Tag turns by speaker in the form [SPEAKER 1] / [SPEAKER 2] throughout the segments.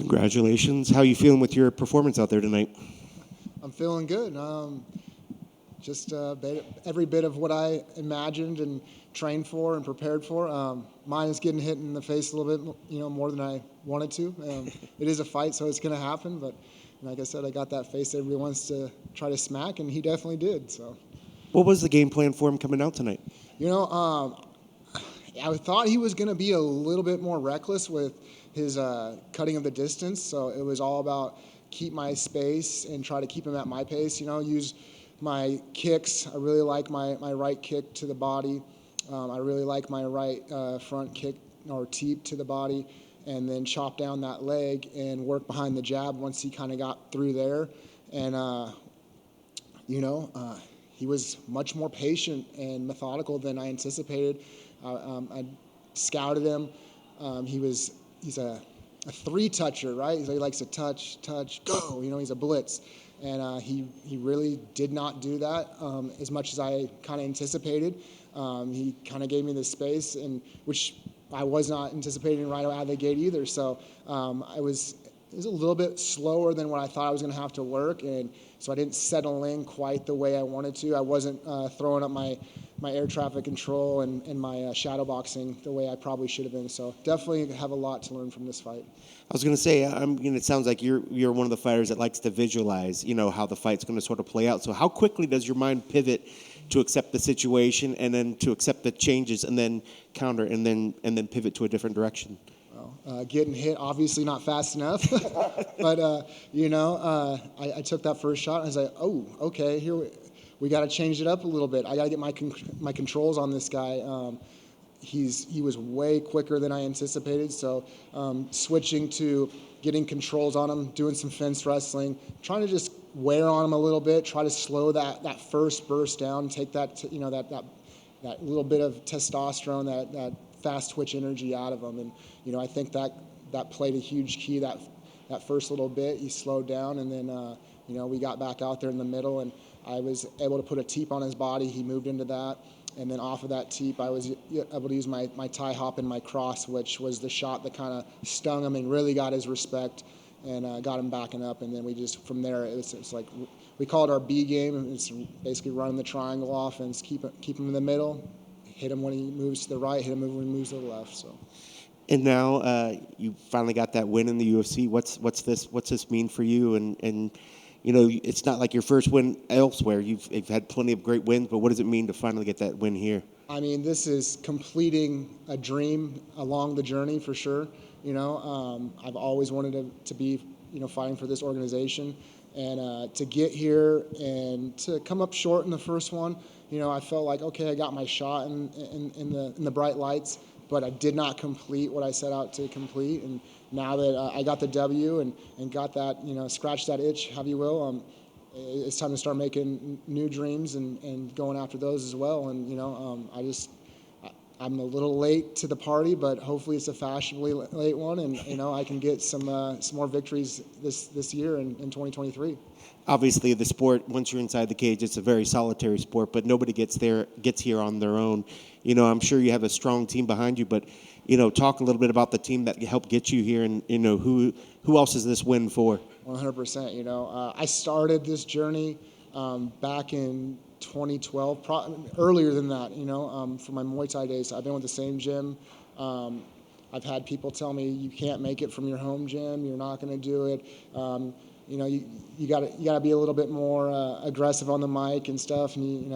[SPEAKER 1] Congratulations. How are you feeling with your performance out there tonight?
[SPEAKER 2] I'm feeling good. Every bit of what I imagined and trained for and prepared for. Mine is getting hit in the face a little bit, more than I wanted to. It is a fight, so it's going to happen. But like I said, I got that face everybody wants to try to smack, and he definitely did. So,
[SPEAKER 1] What was the game plan for him coming out tonight?
[SPEAKER 2] I thought he was going to be a little bit more reckless with his cutting of the distance. So it was all about keep my space and try to keep him at my pace. Use my kicks. I really like my right kick to the body. I really like my right front kick or teep to the body, and then chop down that leg and work behind the jab once he kind of got through there. And, he was much more patient and methodical than I anticipated. I scouted him. He's a three-toucher, right? He likes to touch, go. He's a blitz. And he really did not do that as much as I kind of anticipated. He kind of gave me the space, which I was not anticipating right out of the gate either. So it was a little bit slower than what I thought I was going to have to work, and so I didn't settle in quite the way I wanted to. I wasn't throwing up my air traffic control and my shadow boxing the way I probably should have been. So definitely have a lot to learn from this fight.
[SPEAKER 1] I was going to say, it sounds like you're one of the fighters that likes to visualize, how the fight's going to sort of play out. So how quickly does your mind pivot to accept the situation and then to accept the changes and then counter and then pivot to a different direction?
[SPEAKER 2] Getting hit, obviously not fast enough, but I took that first shot and I was like, oh, okay, here we got to change it up a little bit. I got to get my controls on this guy. He was way quicker than I anticipated, so switching to getting controls on him, doing some fence wrestling, trying to just wear on him a little bit, try to slow that first burst down, take that that little bit of testosterone, that fast twitch energy out of him. And I think that played a huge key. That first little bit, he slowed down, and then we got back out there in the middle, and I was able to put a teep on his body. He moved into that, and then off of that teep, I was able to use my tie hop and my cross, which was the shot that kind of stung him and really got his respect and got him backing up. And then we just, from there, it's like we call it our B game. It's basically running the triangle offense, keep him in the middle, hit him when he moves to the right, hit him when he moves to the left. So.
[SPEAKER 1] And now you finally got that win in the UFC. What's this mean for you? And it's not like your first win elsewhere. You've had plenty of great wins, but what does it mean to finally get that win here?
[SPEAKER 2] I mean, this is completing a dream along the journey for sure. I've always wanted to be fighting for this organization, and to get here and to come up short in the first one. I felt like, okay, I got my shot in the bright lights, but I did not complete what I set out to complete. And now that I got the W and got that, scratched that itch, have you will, it's time to start making new dreams and going after those as well. And, I'm a little late to the party, but hopefully it's a fashionably late one, and I can get some more victories this year in 2023.
[SPEAKER 1] Obviously, the sport, once you're inside the cage, it's a very solitary sport, but nobody gets here on their own. I'm sure you have a strong team behind you, but talk a little bit about the team that helped get you here, and who else is this win for?
[SPEAKER 2] 100%. I started this journey back in 2012, earlier than that, for my Muay Thai days. I've been with the same gym. I've had people tell me, you can't make it from your home gym, you're not going to do it. You got to be a little bit more aggressive on the mic and stuff, and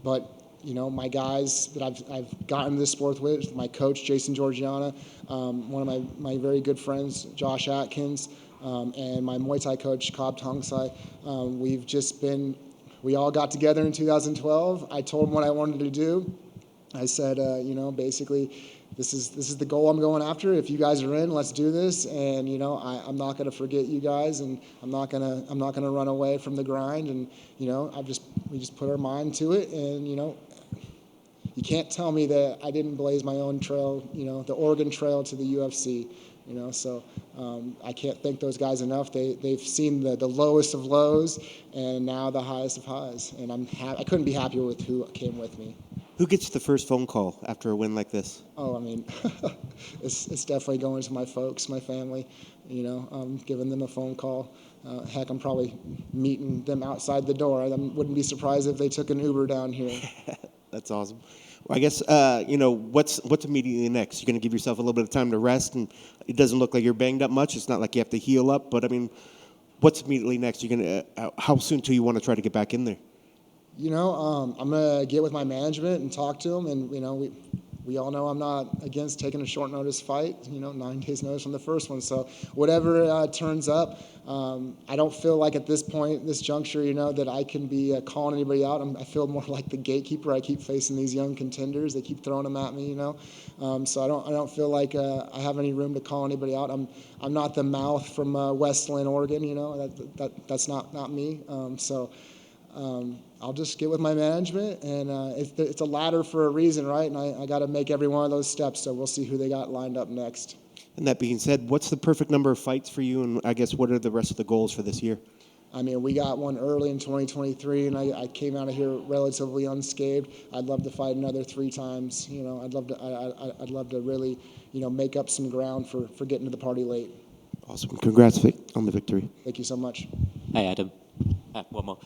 [SPEAKER 2] but my guys that I've gotten this sport with, my coach Jason Georgiana, one of my very good friends Josh Atkins, and my Muay Thai coach Cobb Tongsai. We all got together in 2012. I told them what I wanted to do. I said, basically, this is the goal I'm going after. If you guys are in, let's do this. And I'm not going to forget you guys, and I'm not gonna run away from the grind. And we just put our mind to it. And you can't tell me that I didn't blaze my own trail. The Oregon Trail to the UFC. So I can't thank those guys enough. They've seen the lowest of lows and now the highest of highs. And I couldn't be happier with who came with me.
[SPEAKER 1] Who gets the first phone call after a win like this?
[SPEAKER 2] Oh, I mean, it's definitely going to my folks, my family. You know, giving them a phone call. Heck, I'm probably meeting them outside the door. I wouldn't be surprised if they took an Uber down here.
[SPEAKER 1] That's awesome. Well, I guess you know what's immediately next. You're going to give yourself a little bit of time to rest, and it doesn't look like you're banged up much. It's not like you have to heal up, but I mean, what's immediately next? You're going to how soon do you want to try to get back in there?
[SPEAKER 2] You know, I'm gonna get with my management and talk to them, and you know, we all know I'm not against taking a short notice fight. You know, 9 days notice from the first one. So whatever turns up, I don't feel like at this point, this juncture, you know, that I can be calling anybody out. I feel more like the gatekeeper. I keep facing these young contenders. They keep throwing them at me, you know. So I don't feel like I have any room to call anybody out. I'm not the mouth from Westland, Oregon. You know, that's not me. I'll just get with my management, and it's a ladder for a reason, right? And I got to make every one of those steps, so we'll see who they got lined up next.
[SPEAKER 1] And that being said, what's the perfect number of fights for you, and I guess what are the rest of the goals for this year?
[SPEAKER 2] I mean, we got one early in 2023, and I came out of here relatively unscathed. I'd love to fight another 3 times. You know, I'd love to really, you know, make up some ground for getting to the party late.
[SPEAKER 1] Awesome. Congrats on the victory.
[SPEAKER 2] Thank you so much.
[SPEAKER 3] Hey, Adam. One more.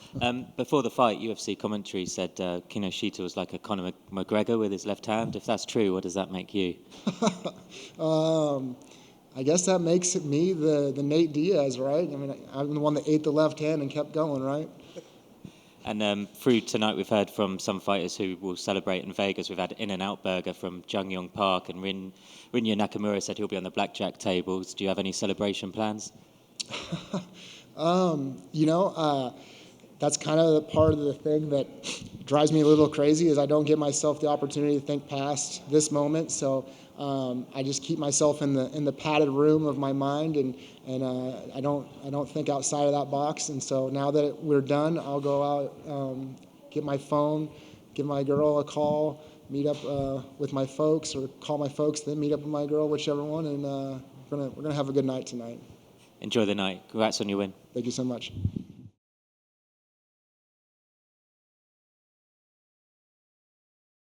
[SPEAKER 3] Before the fight, UFC commentary said Kinoshita was like a Conor McGregor with his left hand. If that's true, what does that make you?
[SPEAKER 2] I guess that makes it me the Nate Diaz, right? I mean, I'm the one that ate the left hand and kept going, right?
[SPEAKER 3] And through tonight, we've heard from some fighters who will celebrate in Vegas. We've had In-N-Out Burger from Jung-Yong Park, and Rinya Nakamura said he'll be on the blackjack tables. Do you have any celebration plans?
[SPEAKER 2] You know, that's kind of part of the thing that drives me a little crazy is I don't give myself the opportunity to think past this moment. So I just keep myself in the padded room of my mind, and I don't think outside of that box. And so now that we're done, I'll go out, get my phone, give my girl a call, meet up with my folks, or call my folks, then meet up with my girl, whichever one, and we're gonna have a good night tonight.
[SPEAKER 3] Enjoy the night. Congrats on your win.
[SPEAKER 2] Thank you so much.